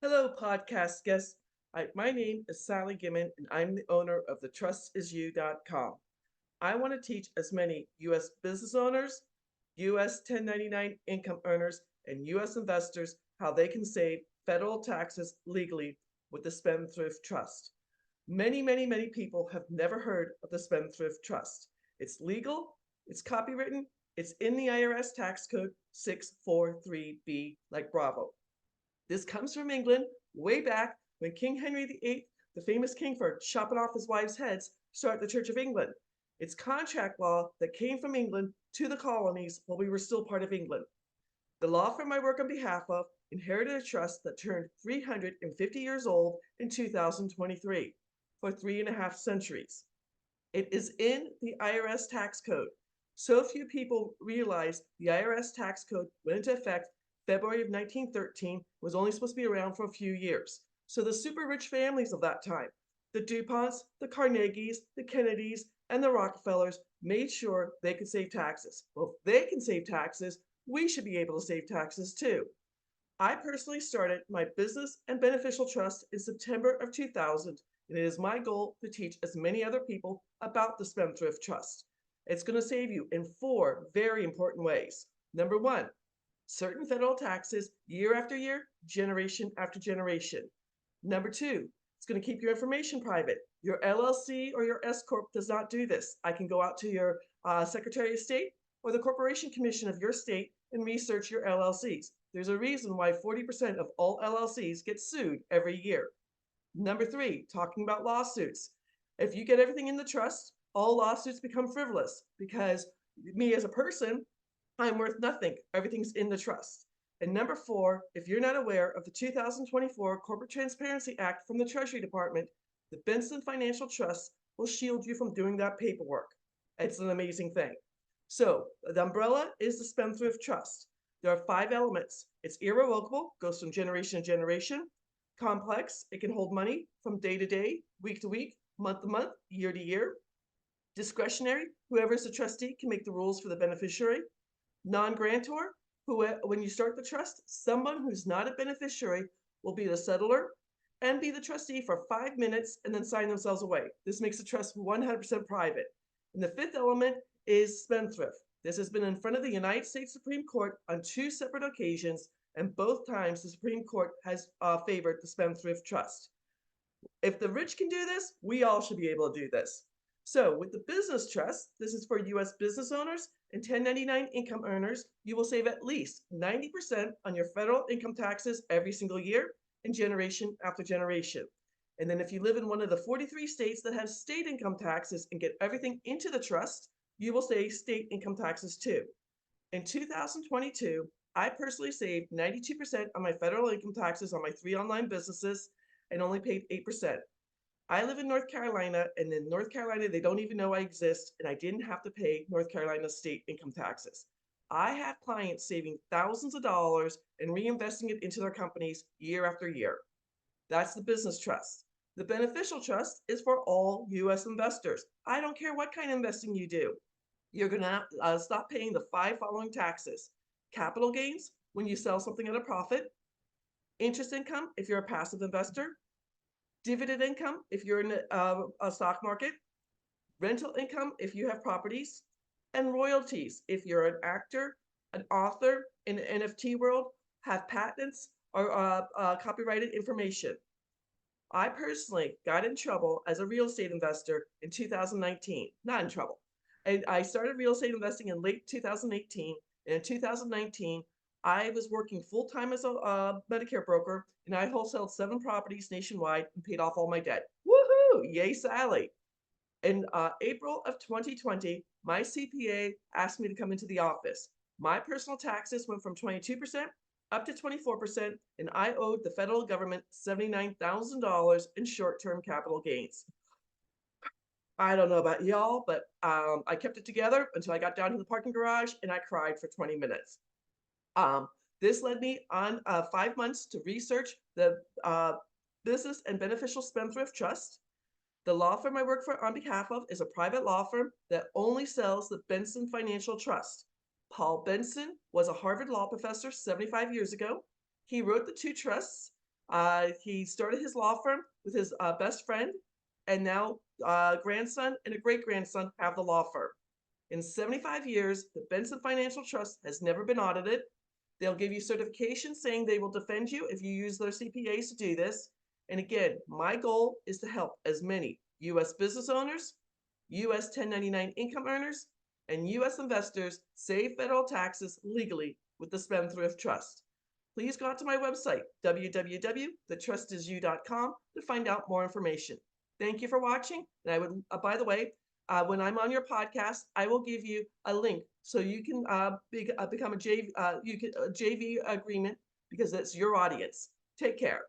Hello, podcast guests. My name is Sally Gimmon, and I'm the owner of the TrustIsYou.com. I want to teach as many U.S. business owners, U.S. 1099 income earners, and U.S. investors how they can save federal taxes legally with the Spendthrift Trust. Many people have never heard of the Spendthrift Trust. It's legal, it's copywritten, it's in the IRS Tax Code 643B, like Bravo. This comes from England way back when King Henry VIII, the famous king for chopping off his wives' heads, started the Church of England. It's contract law that came from England to the colonies while we were still part of England. The law firm I work on behalf of inherited a trust that turned 350 years old in 2023 for 3.5 centuries. It is in the IRS tax code. So few people realize the IRS tax code went into effect February of 1913, was only supposed to be around for a few years. So the super rich families of that time, the DuPonts, the Carnegies, the Kennedys, and the Rockefellers made sure they could save taxes. Well, if they can save taxes, we should be able to save taxes too. I personally started my business and beneficial trust in September of 2000, and it is my goal to teach as many other people about the Spendthrift Trust. It's going to save you in four very important ways. Number one, certain federal taxes year after year, generation after generation. Number two, it's going to keep your information private. Your LLC or your S Corp does not do this. I can go out to your Secretary of State or the Corporation Commission of your state and research your LLCs. There's a reason why 40% of all LLCs get sued every year. Number three, talking about lawsuits. If you get everything in the trust, all lawsuits become frivolous because me as a person, I'm worth nothing. Everything's in the trust. And number four, if you're not aware of the 2024 Corporate Transparency Act from the Treasury Department, the Benson Financial Trust will shield you from doing that paperwork. It's an amazing thing. So the umbrella is the Spendthrift Trust. There are five elements. It's irrevocable, goes from generation to generation. Complex, it can hold money from day to day, week to week, month to month, year to year. Discretionary, whoever is the trustee can make the rules for the beneficiary. Non-grantor, who when you start the trust, someone who's not a beneficiary will be the settler and be the trustee for 5 minutes and then sign themselves away. This makes the trust 100% private. And the fifth element is spendthrift. This has been in front of the United States Supreme Court on two separate occasions, and both times the Supreme Court has favored the Spendthrift Trust. If the rich can do this, we all should be able to do this. So with the business trust, this is for U.S. business owners and 1099 income earners. You will save at least 90% on your federal income taxes every single year and generation after generation. And then if you live in one of the 43 states that have state income taxes and get everything into the trust, you will save state income taxes too. In 2022, I personally saved 92% on my federal income taxes on my three online businesses and only paid 8%. I live in North Carolina, and in North Carolina, they don't even know I exist, and I didn't have to pay North Carolina state income taxes. I have clients saving thousands of dollars and reinvesting it into their companies year after year. That's the business trust. The beneficial trust is for all U.S. investors. I don't care what kind of investing you do. You're going to stop paying the five following taxes: capital gains when you sell something at a profit, interest income if you're a passive investor, dividend income if you're in a stock market, rental income if you have properties, and royalties if you're an actor, an author in the NFT world, have patents or copyrighted information. I personally got in trouble as a real estate investor in 2019. Not in trouble. And I started real estate investing in late 2018. And in 2019, I was working full time as a Medicare broker, and I wholesaled 7 properties nationwide and paid off all my debt. Woohoo! Yay, Sally! In April of 2020, my CPA asked me to come into the office. My personal taxes went from 22% up to 24%, and I owed the federal government $79,000 in short-term capital gains. I don't know about y'all, but I kept it together until I got down to the parking garage and I cried for 20 minutes. Um, this led me on 5 months to research the Business and Beneficial Spendthrift Trust. The law firm I work for on behalf of is a private law firm that only sells the Benson Financial Trust. Paul Benson was a Harvard law professor 75 years ago. He wrote the two trusts. He started his law firm with his best friend, and now grandson and a great grandson have the law firm. In 75 years, the Benson Financial Trust has never been audited. They'll give you certification saying they will defend you if you use their CPAs to do this. And again, my goal is to help as many U.S. business owners, U.S. 1099 income earners, and U.S. investors save federal taxes legally with the Spendthrift Trust. Please go out to my website, www.thetrustisyou.com, to find out more information. Thank you for watching. And I would, by the way, when I'm on your podcast, I will give you a link so you can become a JV agreement because that's your audience. Take care.